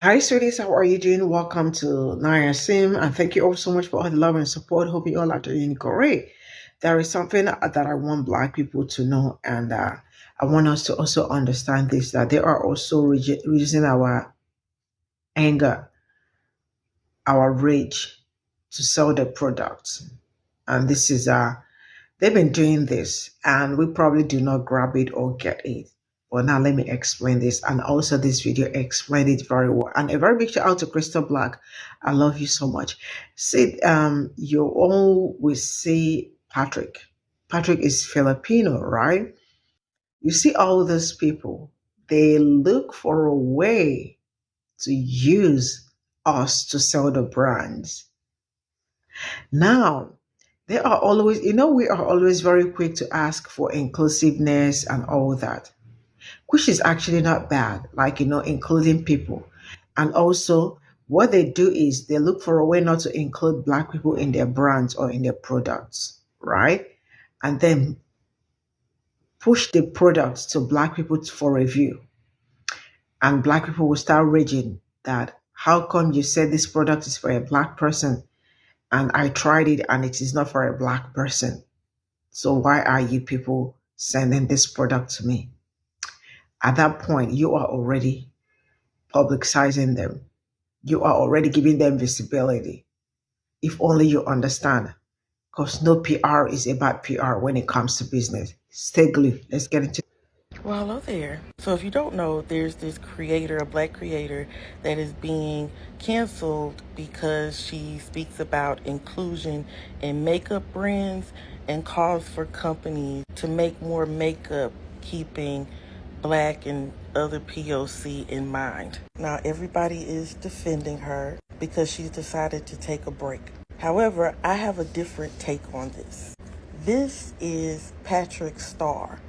Hi, sweeties. How are you doing? Welcome to Naya Sim, and thank you all so much for all the love and support. Hope you all are doing great. There is something that I want Black people to know, and I want us to also understand this that they are also using our anger, our rage to sell their products, and this is they've been doing this, and we probably do not grab it or get it. Well, now let me explain this. And also, this video explained it very well. And a very big shout out to Crystal Black. I love you so much. See, you always see Patrick. Patrick is Filipino, right? You see all those people, they look for a way to use us to sell the brands. Now, they are always, we are always very quick to ask for inclusiveness and all that, which is actually not bad, like, including people. And also, what they do is they look for a way not to include Black people in their brands or in their products, right? And then push the products to Black people for review. And Black people will start raging that, how come you said this product is for a Black person and I tried it and it is not for a Black person? So why are you people sending this product to me? At that point, you are already publicizing them. You are already giving them visibility. If only you understand. Because no PR is about PR when it comes to business. Stay glued. Let's get into. Well, hello there. So if you don't know, there's this creator, a Black creator, that is being canceled because she speaks about inclusion in makeup brands and calls for companies to make more makeup keeping Black and other POC in mind. Now, everybody is defending her because she's decided to take a break. However, I have a different take on this. This is Patrick Starr.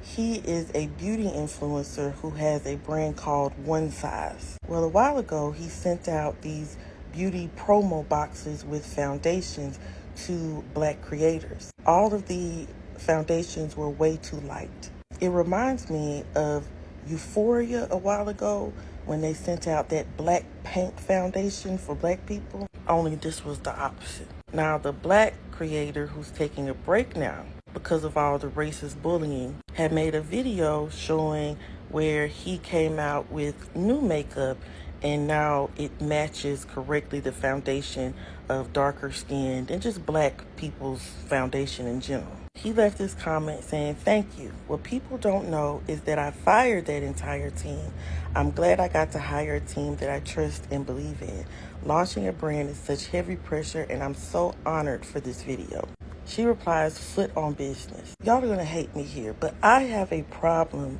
He is a beauty influencer who has a brand called One Size. Well, a while ago, he sent out these beauty promo boxes with foundations to Black creators. All of the foundations were way too light. It reminds me of Euphoria a while ago when they sent out that black paint foundation for Black people, only this was the opposite. Now, the Black creator who's taking a break now because of all the racist bullying had made a video showing where he came out with new makeup and now it matches correctly the foundation of darker skinned and just Black people's foundation in general. He left this comment saying, "Thank you. What people don't know is that I fired that entire team. I'm glad I got to hire a team that I trust and believe in. Launching a brand is such heavy pressure and I'm so honored for this video." She replies, "Foot on business." Y'all are going to hate me here, but I have a problem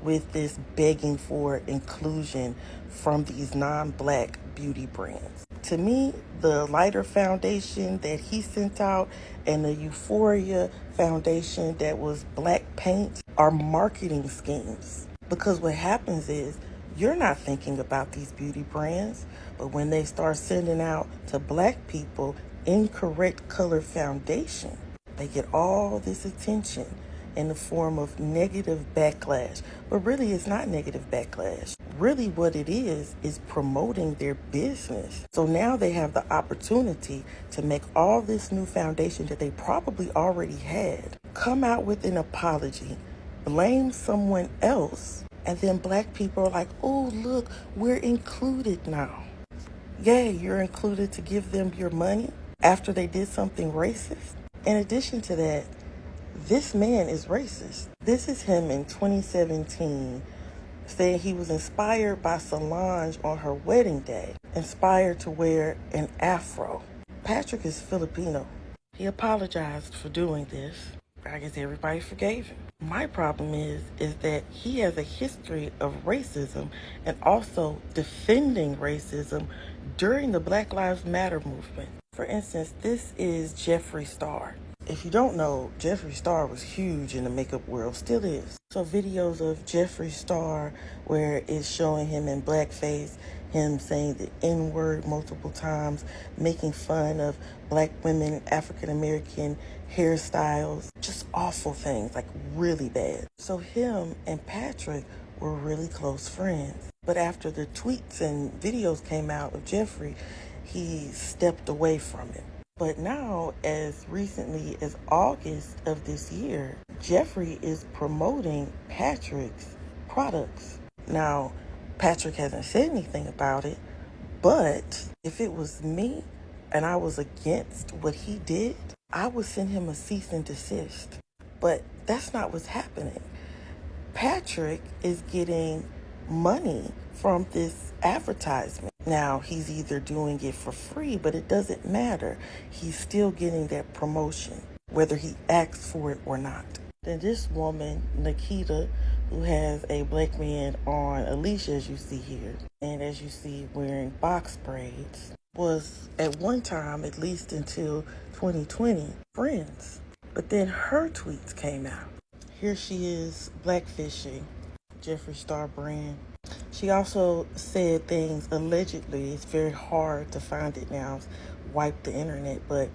with this begging for inclusion from these non-Black beauty brands. To me, the lighter foundation that he sent out and the Euphoria foundation that was Black paint are marketing schemes. Because what happens is you're not thinking about these beauty brands, but when they start sending out to Black people incorrect color foundation, they get all this attention in the form of negative backlash. But really, it's not negative backlash. Really, what it is promoting their business. So now they have the opportunity to make all this new foundation that they probably already had, come out with an apology, blame someone else, and then Black people are like, "Oh, look, we're included now." Yay, you're included to give them your money after they did something racist? In addition to that, this man is racist. This is him in 2017 saying he was inspired by Solange on her wedding day, inspired to wear an afro. Patrick is Filipino. He apologized for doing this. I guess everybody forgave him. My problem is that he has a history of racism and also defending racism during the Black Lives Matter movement. For instance, this is Jeffree Star. If you don't know, Jeffree Star was huge in the makeup world, still is. So videos of Jeffree Star where it's showing him in blackface, him saying the N-word multiple times, making fun of Black women, African American hairstyles, just awful things, like really bad. So him and Patrick were really close friends. But after the tweets and videos came out of Jeffree, he stepped away from it. But now, as recently as August of this year, Jeffree is promoting Patrick's products. Now, Patrick hasn't said anything about it, but if it was me and I was against what he did, I would send him a cease and desist. But that's not what's happening. Patrick is getting money from this advertisement. Now, he's either doing it for free, but it doesn't matter. He's still getting that promotion, whether he asks for it or not. Then this woman, Nikita, who has a black man on a leash, as you see here, and as you see wearing box braids, was at one time, at least until 2020, friends. But then her tweets came out. Here she is blackfishing Jeffree Star brand. She also said things, allegedly, it's very hard to find it now, wipe the internet, but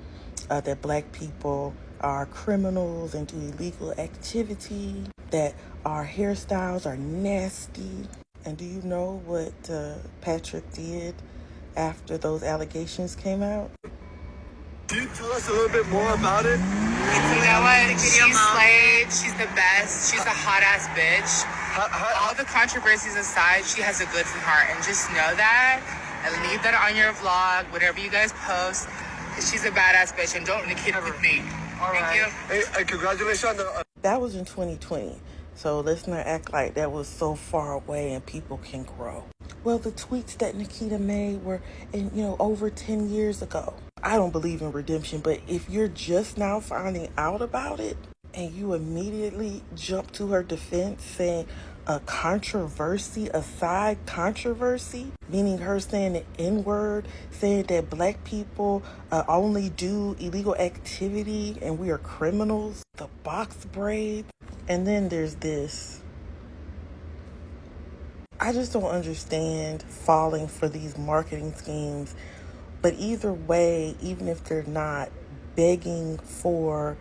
that black people are criminals and do illegal activity, that our hairstyles are nasty. And do you know what Patrick did after those allegations came out? Can you tell us a little bit more about it? You know what? She's slayed. She's the best. She's a hot ass bitch. All the controversies aside, she has a good from heart. And just know that. And leave that on your vlog, whatever you guys post. She's a badass bitch. And don't Nikita with me. Thank you. Hey, congratulations. That was in 2020. So let's not act like that was so far away and people can grow. Well, the tweets that Nikita made were over 10 years ago. I don't believe in redemption, but if you're just now finding out about it and you immediately jump to her defense saying a controversy, a side controversy, meaning her saying the N-word, saying that black people only do illegal activity and we are criminals, the box braids, and then there's this. I just don't understand falling for these marketing schemes. But either way, even if they're not begging for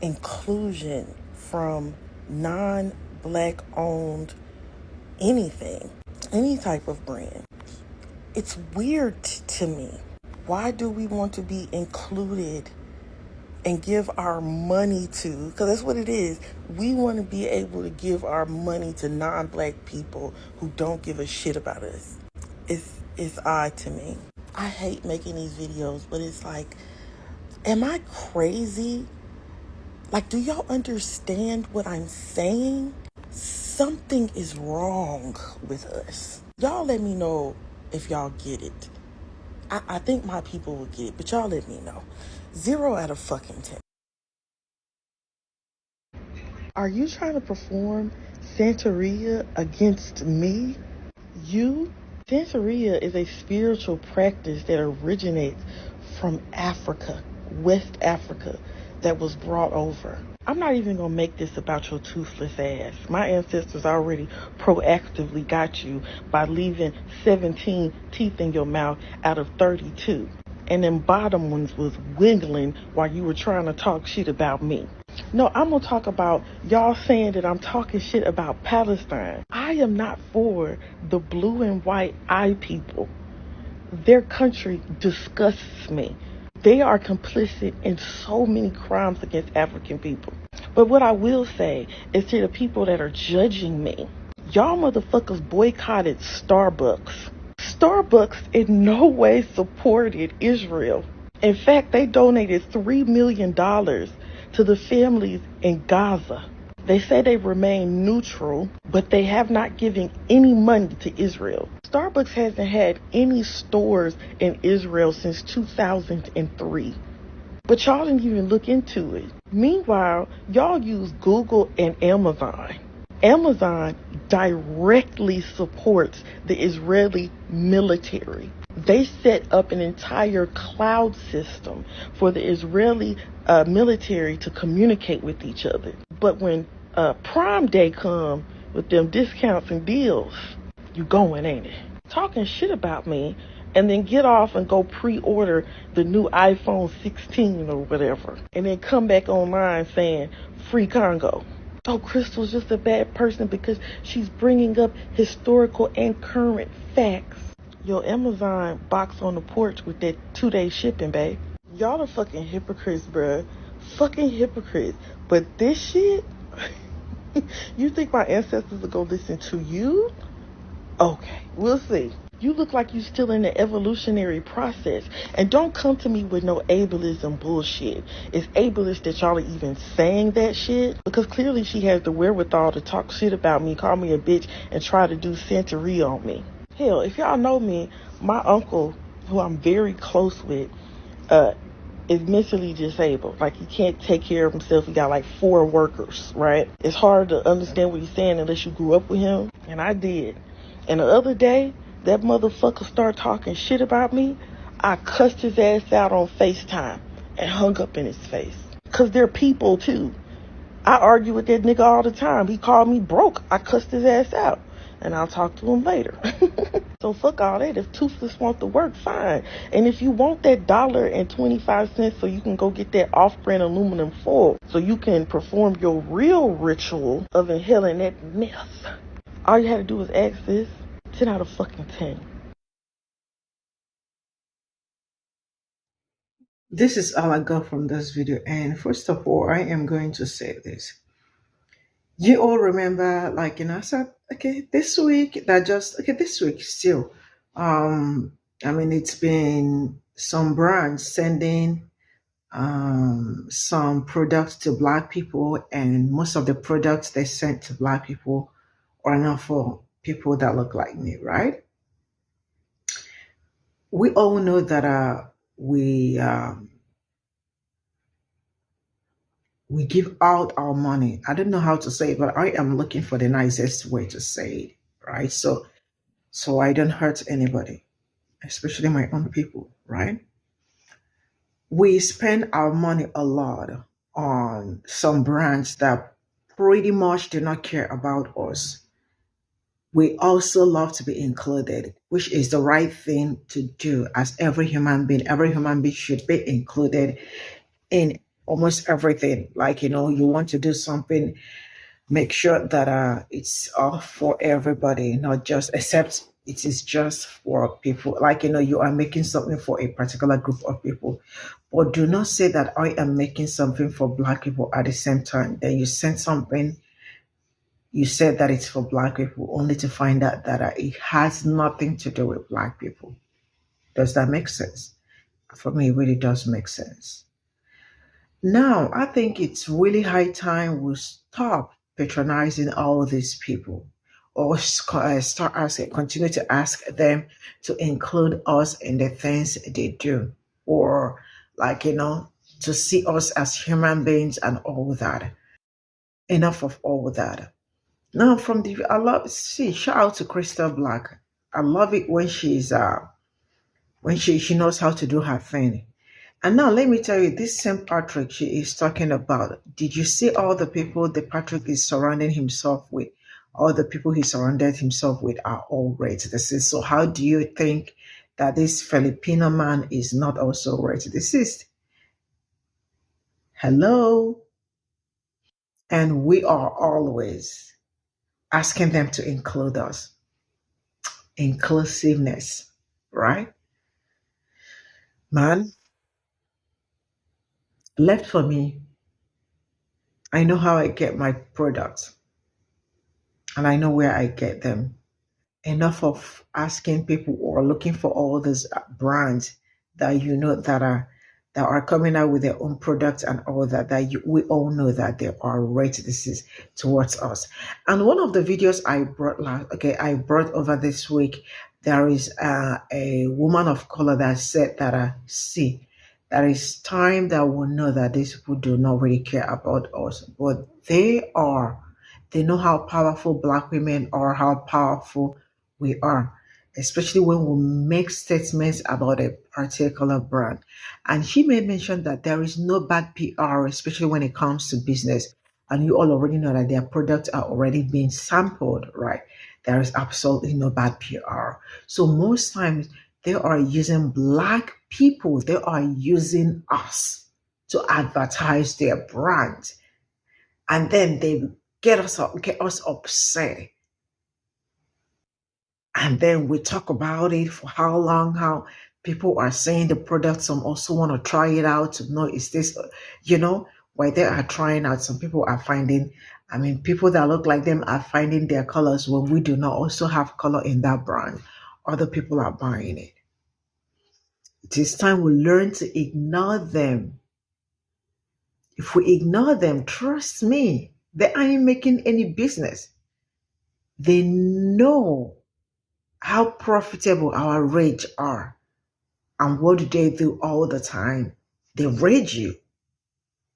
inclusion from non-black owned anything, any type of brand, it's weird to me. Why do we want to be included and give our money to, because that's what it is. We want to be able to give our money to non-black people who don't give a shit about us. It's odd to me. I hate making these videos, but it's like, am I crazy? Like, do y'all understand what I'm saying? Something is wrong with us. Y'all let me know if y'all get it. I think my people will get it, but y'all let me know. 0 out of fucking 10. Are you trying to perform Santeria against me? Santeria is a spiritual practice that originates from Africa, West Africa, that was brought over. I'm not even going to make this about your toothless ass. My ancestors already proactively got you by leaving 17 teeth in your mouth out of 32. And them bottom ones was wiggling while you were trying to talk shit about me. No, I'm going to talk about y'all saying that I'm talking shit about Palestine. I am not for the blue and white eye people. Their country disgusts me. They are complicit in so many crimes against African people. But what I will say is to the people that are judging me, y'all motherfuckers boycotted Starbucks. Starbucks in no way supported Israel. In fact, they donated $3 million to the families in Gaza. They say they remain neutral, but they have not given any money to Israel. Starbucks hasn't had any stores in Israel since 2003. But y'all didn't even look into it. Meanwhile, y'all use Google and Amazon. Amazon directly supports the Israeli military. They set up an entire cloud system for the Israeli military to communicate with each other. But when Prime Day come with them discounts and deals, you going, ain't it? Talking shit about me and then get off and go pre-order the new iPhone 16 or whatever. And then come back online saying free Congo. Oh, Crystal's just a bad person because she's bringing up historical and current facts. Your Amazon box on the porch with that 2-day shipping, babe. Y'all are fucking hypocrites, bruh. Fucking hypocrites. But this shit, you think my ancestors are gonna listen to you? Okay, we'll see. You look like you still in the evolutionary process. And don't come to me with no ableism bullshit. It's ableist that y'all are even saying that shit. Because clearly she has the wherewithal to talk shit about me, call me a bitch, and try to do Santeria on me. Hell, if y'all know me, my uncle, who I'm very close with, is mentally disabled. Like, he can't take care of himself. He got like 4 workers, right? It's hard to understand what he's saying unless you grew up with him. And I did. And the other day, that motherfucker started talking shit about me. I cussed his ass out on FaceTime and hung up in his face. Because they're people too. I argue with that nigga all the time. He called me broke. I cussed his ass out. And I'll talk to him later. So fuck all that. If Toothless want to work, fine. And if you want that $1.25 so you can go get that off-brand aluminum foil so you can perform your real ritual of inhaling that meth, all you had to do was ask this. 10 out of fucking 10. This is all I got from this video. And first of all, I am going to say this. You all remember, like, I said, okay, this week, this week still, it's been some brands sending some products to Black people, and most of the products they sent to Black people are not for people that look like me, right? We all know that we give out our money. I don't know how to say it, but I am looking for the nicest way to say it, right? So I don't hurt anybody, especially my own people, right? We spend our money a lot on some brands that pretty much do not care about us. We also love to be included, which is the right thing to do as every human being. Every human being should be included in almost everything. Like, you want to do something, make sure that it's all for everybody, not just, except it is just for people. Like, you are making something for a particular group of people. But do not say that I am making something for Black people at the same time. Then you send something, you said that it's for Black people, only to find out that it has nothing to do with Black people. Does that make sense? For me, it really does make sense. Now, I think it's really high time we stop patronizing all these people, or continue to ask them to include us in the things they do, or to see us as human beings and all that. Enough of all that. Now, shout out to Crystal Black. I love it when when she knows how to do her thing. And now let me tell you, this same Patrick she is talking about, did you see all the people that Patrick is surrounding himself with? All the people he surrounded himself with are all racists. So how do you think that this Filipino man is not also racist? Hello? And we are always asking them to include us. Inclusiveness, right? Man, left for me, I know how I get my products and I know where I get them. Enough of asking people or looking for all these brands that that are coming out with their own products and all that we all know that they are racist towards us. And one of the videos I brought over this week, there is a woman of color that said that see, that it's time that we know that these people do not really care about us, but they know how powerful Black women are, how powerful we are, especially when we make statements about a particular brand. And she made mention that there is no bad PR, especially when it comes to business. And you all already know that their products are already being sampled, right? There is absolutely no bad PR. So most times they are using Black people, they are using us to advertise their brand. And then they get us upset. And then we talk about it for how long, how people are saying the product. Some also want to try it out to know is this, while they are trying out, some people are finding, I mean, people that look like them are finding their colors when we do not also have color in that brand. Other people are buying it. It is time we learn to ignore them. If we ignore them, trust me, they aren't making any business. They know how profitable our rage are. And what do they do all the time? They rage you,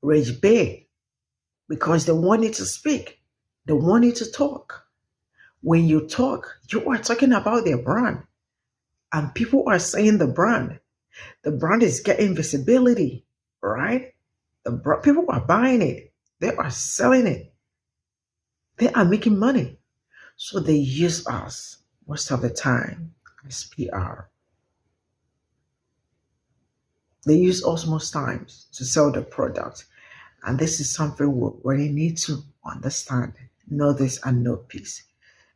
rage big, because they want you to speak. They want you to talk. When you talk, you are talking about their brand. And people are saying the brand. The brand is getting visibility, right? People are buying it. They are selling it. They are making money. So they use us most of the time as PR. They use us most times to sell the product. And this is something we really need to understand. Know this and know peace.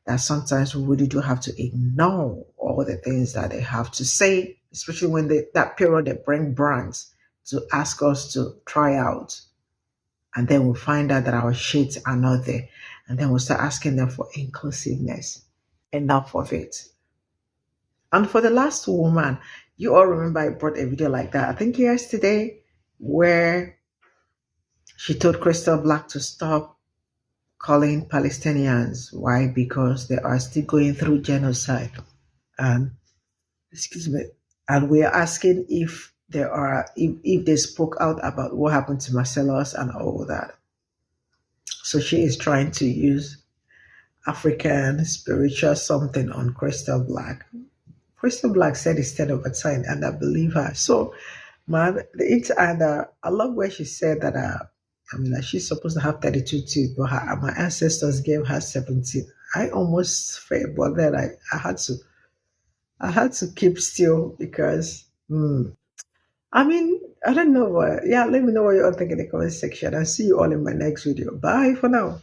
That sometimes we really do have to ignore all the things that they have to say, especially when that period they bring brands to ask us to try out. And then we find out that our shades are not there. And then we start asking them for inclusiveness. Enough of it. And for the last woman, you all remember I brought a video like that, I think yesterday, where she told Crystal Black to stop calling Palestinians. Why? Because they are still going through genocide. And excuse me. And we are asking if if they spoke out about what happened to Marcellus and all that. So she is trying to use African spiritual something on Crystal Black. Crystal Black said it's 10 over 10, and I believe her. So, man, I love where she said that. Like she's supposed to have 32 teeth, but my ancestors gave her 17. I almost failed, but then I had to keep still because, I don't know what. Yeah, let me know what you all think in the comment section. I'll see you all in my next video. Bye for now.